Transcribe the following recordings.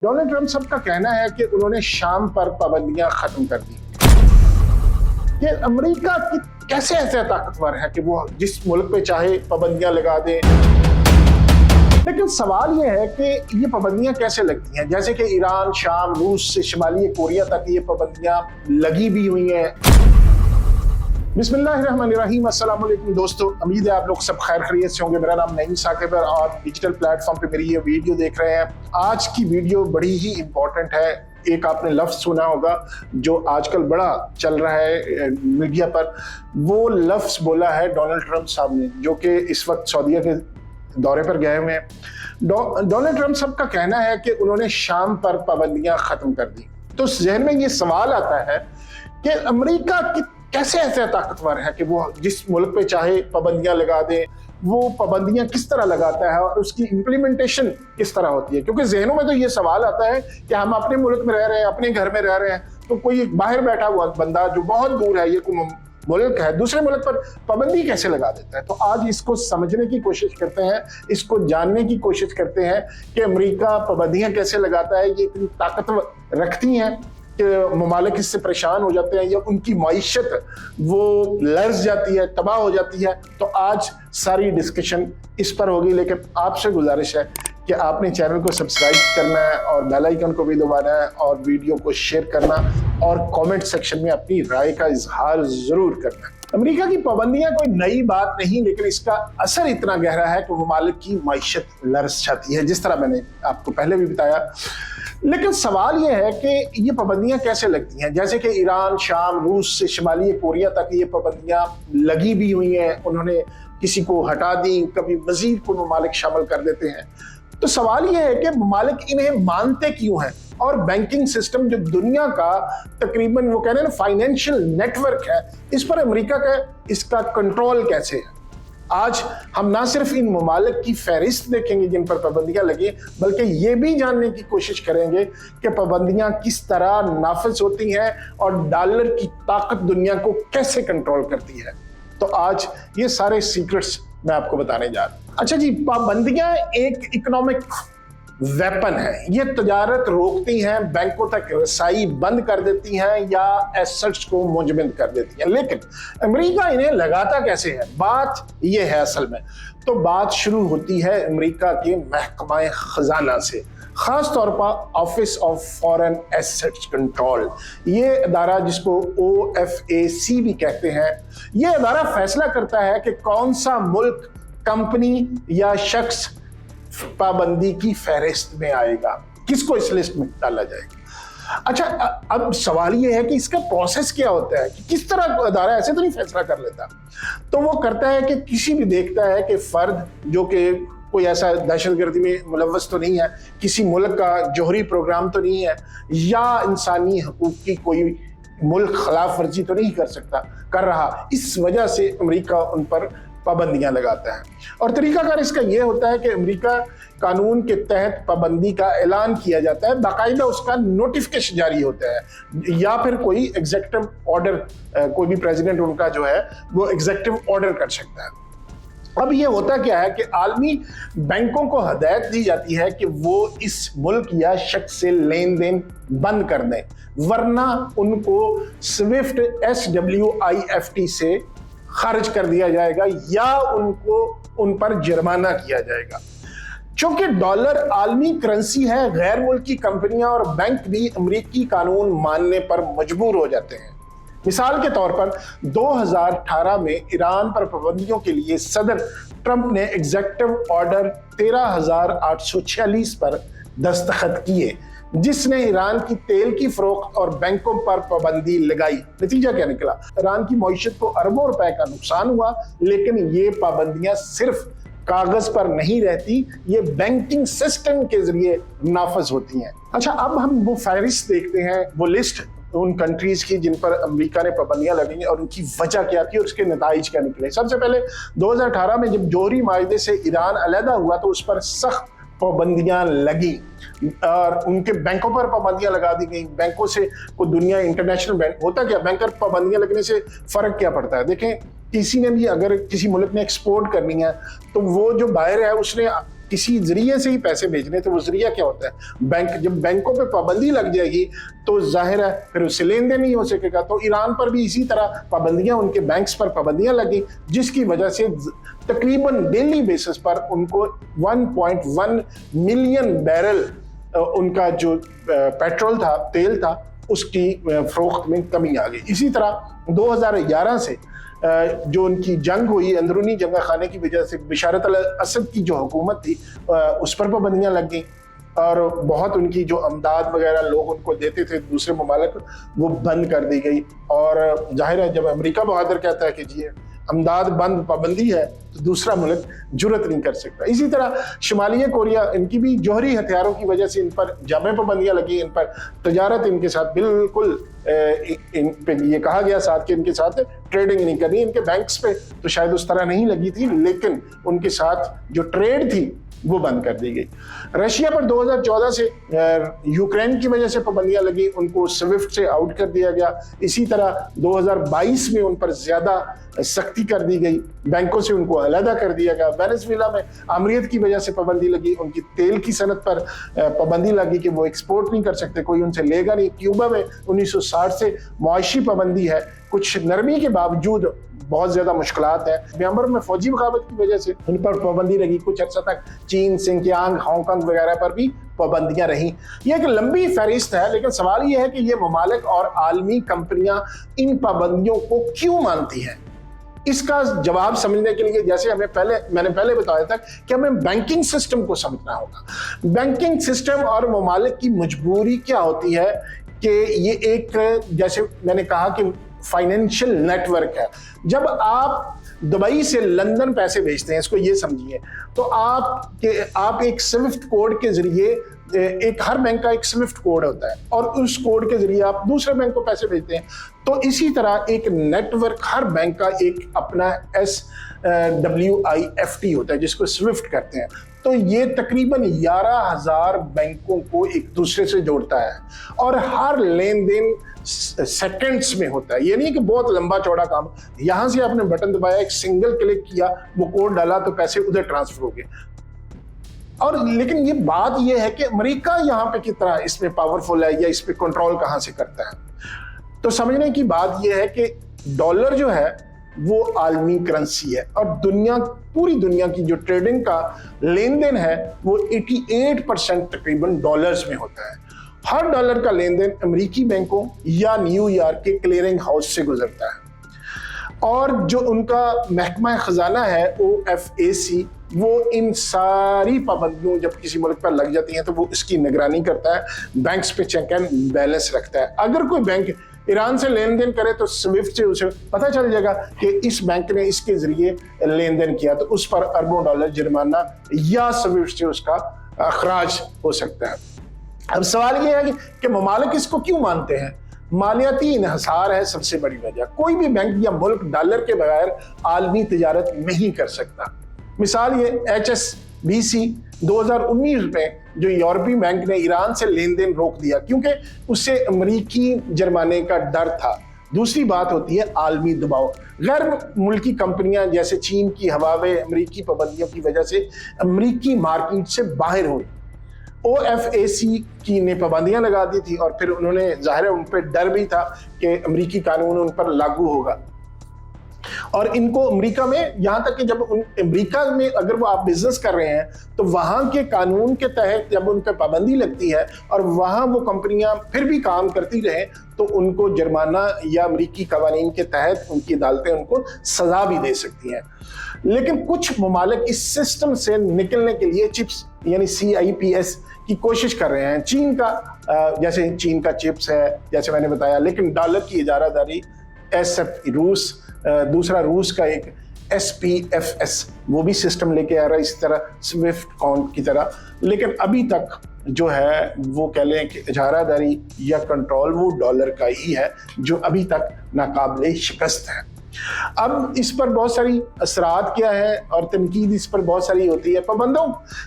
Donald Trump साहब का कहना है कि उन्होंने शाम पर पाबंदियां खत्म कर दी। ये अमेरिका की कैसे ऐसा ताकतवर है कि वो जिस मुल्क पे चाहे पाबंदियां लगा दे। लेकिन सवाल ये है कि ये पाबंदियां कैसे लगती हैं, जैसे कि ईरान, शाम, रूस से शिमाली कोरिया तक ये पाबंदियां लगी भी हुई हैं। बिस्मिल्लाहिर्रहमानिर्रहीम, अस्सलाम वालेकुम दोस्तों, उम्मीद है आप लोग सब खैर खैरियत से होंगे। मेरा नाम नईम साकिब है और डिजिटल प्लेटफॉर्म पे मेरी ये वीडियो देख रहे हैं। आज की वीडियो बड़ी ही इंपॉर्टेंट है। एक आपने लफ्ज़ सुना होगा जो आजकल बड़ा चल रहा है मीडिया पर, वो लफ्ज़ बोला है डोनाल्ड ट्रंप साहब ने, जो कि इस वक्त सऊदीया के दौरे पर गए हुए हैं। डोनाल्ड ट्रंप साहब का कहना है कि उन्होंने शाम पर पाबंदियां खत्म कर दी। तो जहन में ये सवाल आता है कि अमेरिका की कैसे ऐसा ताकतवर है कि वो जिस मुल्क पे चाहे पाबंदियां लगा दे। वो पाबंदियां किस तरह लगाता है और उसकी इम्प्लीमेंटेशन किस तरह होती है, क्योंकि जहनों में तो ये सवाल आता है कि हम अपने मुल्क में रह रहे हैं, अपने घर में रह रहे हैं, तो कोई बाहर बैठा हुआ बंदा जो बहुत दूर है, ये कोई मुल्क है, दूसरे मुल्क पर पाबंदी कैसे लगा देता है। तो आज इसको समझने की कोशिश करते हैं, इसको जानने की कोशिश करते हैं कि अमेरिका पाबंदियां कैसे लगाता है, ये इतनी ताकत रखती हैं कि ममालिक इससे परेशान हो जाते हैं या उनकी मईशत वो लर्ज जाती है, तबाह हो जाती है। तो आज सारी डिस्कशन इस पर होगी, लेकिन आपसे गुजारिश है कि आपने चैनल को सब्सक्राइब करना है और बेल आइकन को भी दबाना है और वीडियो को शेयर करना और कमेंट सेक्शन में अपनी राय का इजहार जरूर करना है। अमेरिका की पाबंदियां कोई नई बात नहीं, लेकिन इसका असर इतना गहरा है कि ममालिक की मईशत लर्ज जाती है, जिस तरह मैंने आपको पहले भी बताया। लेकिन सवाल यह है कि ये पाबंदियां कैसे लगती हैं, जैसे कि ईरान, शाम, रूस से शिमाली कोरिया तक ये पाबंदियां लगी भी हुई हैं। उन्होंने किसी को हटा दी, कभी मजीद को ममालिक शामिल कर देते हैं। तो सवाल यह है कि ममालिक इन्हें मानते क्यों हैं, और बैंकिंग सिस्टम जो दुनिया का तकरीबन वो कह रहे हैं ना फाइनेंशियल नेटवर्क है, इस पर अमेरिका का इसका कंट्रोल कैसे है। आज हम ना सिर्फ इन ममालिक की फहरिस्त देखेंगे जिन पर पाबंदियां लगी, बल्कि ये भी जानने की कोशिश करेंगे कि पाबंदियां किस तरह नाफिज होती हैं और डॉलर की ताकत दुनिया को कैसे कंट्रोल करती है। तो आज ये सारे सीक्रेट्स मैं आपको बताने जा रहा हूं। अच्छा जी, पाबंदियां एक इकोनॉमिक वेपन है। ये तजारत रोकती हैं, बैंकों तक रसाई बंद कर देती हैं या एसेट्स को मुंजमद कर देती हैं। लेकिन अमेरिका इन्हें लगाता कैसे है, बात ये है असल में। तो बात शुरू होती है अमेरिका के महकमा खजाना से, खास तौर पर office of foreign assets control. ये अदारा, जिसको OFAC भी कहते हैं, ये अदारा फैसला करता है कि कौन सा मुल्क, कंपनी या शख्स पाबंदी की फहरिस्त में आएगा, किसको इस लिस्ट में डाला जाएगा। अच्छा, अब सवाल यह है कि इसका प्रोसेस क्या होता है, कि किस तरह अदारा ऐसे तो नहीं फैसला कर लेता। तो वो करता है कि किसी भी देखता है कि फर्द जो कि कोई ऐसा दहशतगर्दी में मुलव्वस तो नहीं है, किसी मुल्क का जौहरी प्रोग्राम तो नहीं है, या इंसानी हकूक की कोई मुल्क खिलाफ वर्जी तो नहीं कर रहा, इस वजह से अमेरिका उन पर पाबंदियां लगाता है। और तरीकाकार इसका यह होता है कि अमेरिका कानून के तहत पाबंदी का ऐलान किया जाता है, बाकायदा उसका नोटिफिकेशन जारी होता है, या फिर कोई एग्जीक्यूटिव ऑर्डर, कोई भी प्रेसिडेंट उनका जो है वो एग्जीक्यूटिव ऑर्डर कर सकता है। अब ये होता क्या है कि आलमी बैंकों को हदायत दी जाती है कि वो इस मुल्क या शख्स से लेन देन बंद कर दें, वरना उनको स्विफ्ट SWIFT से खारिज कर दिया जाएगा या उनको उन पर जुर्माना किया जाएगा। चूंकि डॉलर आलमी करेंसी है, गैर मुल्की कंपनियां और बैंक भी अमेरिकी कानून मानने पर मजबूर हो जाते हैं। मिसाल के तौर पर 2018 में ईरान पर पाबंदियों के लिए सदर ट्रंप ने एग्जीक्यूटिव ऑर्डर 13,846 पर दस्तखत किए, जिसने ईरान की तेल की फरोख्त और बैंकों पर पाबंदी लगाई। नतीजा क्या निकला? ईरान की मईशत को अरबों रुपए का नुकसान हुआ। लेकिन ये पाबंदियां सिर्फ कागज पर नहीं रहती, ये बैंकिंग सिस्टम के जरिए नाफज होती हैं। अच्छा, अब हम वो फहरिस्त देखते हैं, वो लिस्ट उन कंट्रीज की जिन पर अमेरिका ने पाबंदियां लगाई और उनकी वजह क्या थी और उसके नताइज क्या निकले। सबसे पहले 2018 में जब जौहरी माहदे से ईरान अलहदा हुआ तो उस पर सख्त पाबंदियां लगी और उनके बैंकों पर पाबंदियां लगा दी गई। बैंकों से कोई दुनिया इंटरनेशनल बैंक होता क्या, बैंक पर पाबंदियां लगने से फर्क क्या पड़ता है? देखें, किसी ने भी अगर किसी मुल्क में एक्सपोर्ट करनी है तो वो जो बायर है उसने किसी जरिए से ही पैसे भेजने, तो वो जरिया क्या होता है? बैंक। जब बैंकों पे पाबंदी लग जाएगी तो जाहिर है फिर उससे लेन देन नहीं हो सकेगा। तो ईरान पर भी इसी तरह पाबंदियां, उनके बैंक्स पर पाबंदियां लगी, जिसकी वजह से तकरीबन डेली बेसिस पर उनको 1.1 मिलियन बैरल उनका जो पेट्रोल था, तेल था, उसकी फरोख्त में कमी आ गई। इसी तरह 2011 से जो उनकी जंग हुई, अंदरूनी जंग खाने की वजह से बशारत अल असद की जो हुकूमत थी उस पर पाबंदियां लग गई, और बहुत उनकी जो अमदाद वगैरह लोग उनको देते थे दूसरे ममालिक, वो बंद कर दी गई। और जाहिर है जब अमेरिका बहादुर कहता है कि जी अमदाद बंद, पाबंदी है, तो दूसरा मुल्क जुर्रत नहीं कर सकता। इसी तरह शुमाली कोरिया, इनकी भी जौहरी हथियारों की वजह से इन पर जामे पाबंदियां लगी, इन पर तजारत इनके साथ बिल्कुल इन पे ये कहा गया साथ कि इनके साथ ट्रेडिंग नहीं करनी। इनके बैंक्स पे तो शायद उस तरह नहीं लगी थी, लेकिन उनके साथ जो ट्रेड थी वो बंद कर दी गई। रशिया पर 2014 से यूक्रेन की वजह से पाबंदियां लगी, उनको स्विफ्ट से आउट कर दिया गया। इसी तरह 2022 में उन पर ज्यादा सख्ती कर दी गई, बैंकों से उनको अलहदा कर दिया गया। वेनेजुएला में आमरीत की वजह से पाबंदी लगी, उनकी तेल की सनत पर पाबंदी लगी कि वो एक्सपोर्ट नहीं कर सकते, कोई उनसे लेगा नहीं। क्यूबा में 1960 से मुआशी पाबंदी है, कुछ नरमी के बावजूद बहुत ज्यादा मुश्किलात है। म्यांमार में फौजी बगावत की वजह से उन पर पाबंदी लगी, कुछ अर्सा तक चीन, सिंकियांग, हांगकांग वगैरह पर भी पाबंदियां रहीं। यह एक लंबी फहरिस्त है, लेकिन सवाल यह है कि ये ममालिक और आलमी कंपनियां इन पाबंदियों को क्यों मानती हैं? इसका जवाब समझने के लिए जैसे मैंने पहले बताया था कि हमें बैंकिंग सिस्टम को समझना होगा। बैंकिंग सिस्टम और ममालिक की मजबूरी क्या होती है कि ये एक, जैसे मैंने कहा कि फाइनेंशियल नेटवर्क है। जब आप दुबई से लंदन पैसे भेजते हैं, इसको ये समझिए, तो आप एक स्विफ्ट कोड के जरिए, हर बैंक का एक स्विफ्ट कोड होता है, और उस कोड के जरिए आप दूसरे बैंक को पैसे भेजते हैं। तो इसी तरह एक नेटवर्क, हर बैंक का एक अपना SWIFT होता है, जिसको स्विफ्ट करते हैं। तो ये तकरीबन 11,000 बैंकों को एक दूसरे से जोड़ता है, और हर लेन देन सेकंड्स में होता है। ये नहीं कि बहुत लंबा चौड़ा काम, यहां से आपने बटन दबाया, एक सिंगल क्लिक किया, वो कोड डाला, तो पैसे उधर ट्रांसफर हो गए। और लेकिन ये बात ये है कि अमेरिका यहाँ पे कितना इसमें पावरफुल है, या इस पे कंट्रोल कहां से करता है? तो समझने की बात ये है कि डॉलर जो है वो आलमी करेंसी है, और पूरी दुनिया की जो ट्रेडिंग का लेन देन है वो 88% तकरीबन डॉलर्स में होता है। हर डॉलर का लेन देन अमेरिकी बैंकों या न्यूयॉर्क के क्लियरिंग हाउस से गुजरता है, और जो उनका महकमा खजाना है OFAC, वो इन सारी पाबंदियों जब किसी मुल्क पर लग जाती हैं तो वो इसकी निगरानी करता है, बैंक्स पे चेक एंड बैलेंस रखता है। अगर कोई बैंक ईरान से लेन देन करे तो स्विफ्ट से उसे पता चल जाएगा कि इस बैंक ने इसके जरिए लेन देन किया, तो उस पर अरबों डॉलर जुर्माना या स्विफ्ट से उसका अखराज हो सकता है। अब सवाल ये है कि ममालिक इसको क्यों मानते हैं? मालियाती इन्हिसार है सबसे बड़ी वजह। कोई भी बैंक या मुल्क डॉलर के बगैर आलमी तिजारत नहीं कर सकता। मिसाल ये HSBC 2019 में जो यूरोपीय बैंक ने ईरान से लेन देन रोक दिया, क्योंकि उससे अमरीकी जुर्माने का डर था। दूसरी बात होती है आलमी दबाव। गैर मुल्की कंपनियां जैसे चीन की हवावे अमरीकी पाबंदियों की वजह से अमरीकी मार्केट से बाहर हुई। OFAC की ने पाबंदियां लगा दी थी, और फिर उन्होंने, जाहिर है उन पर डर भी था कि अमरीकी कानून उन पर लागू होगा, और इनको अमेरिका में, यहाँ तक कि जब अमेरिका में अगर वो आप बिजनेस कर रहे हैं तो वहाँ के कानून के तहत जब उन पर पाबंदी लगती है और वहाँ वो कंपनियां फिर भी काम करती रहे, तो उनको जुर्माना या अमेरिकी कवानीन के तहत उनकी अदालतें उनको सजा भी दे सकती हैं। लेकिन कुछ ममालिक इस सिस्टम से निकलने के लिए चिप्स यानी CIPS की कोशिश कर रहे हैं। जैसे चीन का चिप्स है, जैसे मैंने बताया, लेकिन डॉलर की इजारादारी रूस, दूसरा रूस का एक SPFS, वो भी सिस्टम लेके आ रहा है, इसी तरह स्विफ्ट काउंट की तरह। लेकिन अभी तक जो है वो कह लें कि इजारादारी या कंट्रोल वो डॉलर का ही है, जो अभी तक नाकाबिले शिकस्त है। अब इस पर बहुत सारी असरात क्या है और तनकीद इस पर बहुत सारी होती है।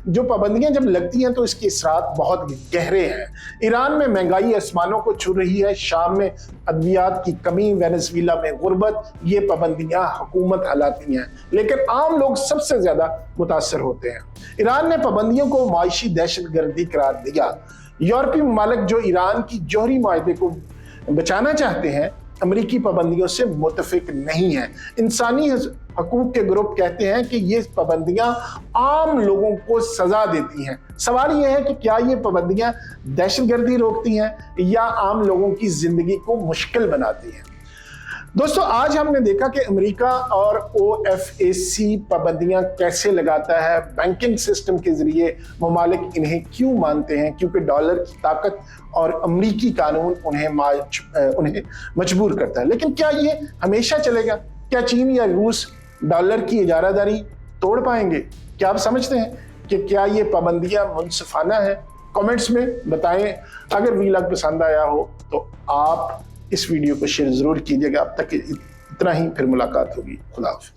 जो पाबंदियां जब लगती हैं तो इसके असरात बहुत गहरे हैं। ईरान में महंगाई आसमानों को छू रही है, शाम में अद्वियात की कमी, वेनेजुएला में गुर्बत, ये पाबंदियां हुकूमत हलाती हैं, लेकिन आम लोग सबसे ज्यादा मुतासर होते हैं। ईरान ने पाबंदियों को माशी दहशतगर्दी करार दिया। यूरोपीय ममालिक जो ईरान की जौहरी माहदे को बचाना चाहते हैं, अमरीकी पाबंदियों से मुतफिक नहीं है। इंसानी हकूक के ग्रुप कहते हैं कि ये पाबंदियां आम लोगों को सजा देती हैं। सवाल यह है कि क्या ये पाबंदियां दहशतगर्दी रोकती हैं या आम लोगों की जिंदगी को मुश्किल बनाती हैं। दोस्तों, आज हमने देखा कि अमेरिका और OFAC पाबंदियां कैसे लगाता है। बैंकिंग सिस्टम के जरिए ममालिक इन्हें क्यों मानते हैं, क्योंकि डॉलर की ताकत और अमरीकी कानून उन्हें मजबूर करता है। लेकिन क्या ये हमेशा चलेगा? क्या चीन या रूस डॉलर की इजारादारी तोड़ पाएंगे? क्या आप समझते हैं कि क्या ये पाबंदियां मुनसिफाना है? कमेंट्स में बताएं। अगर वीलॉग पसंद आया हो तो आप इस वीडियो को शेयर जरूर कीजिएगा। अब तक इतना ही, फिर मुलाकात होगी। खुदा हाफिज।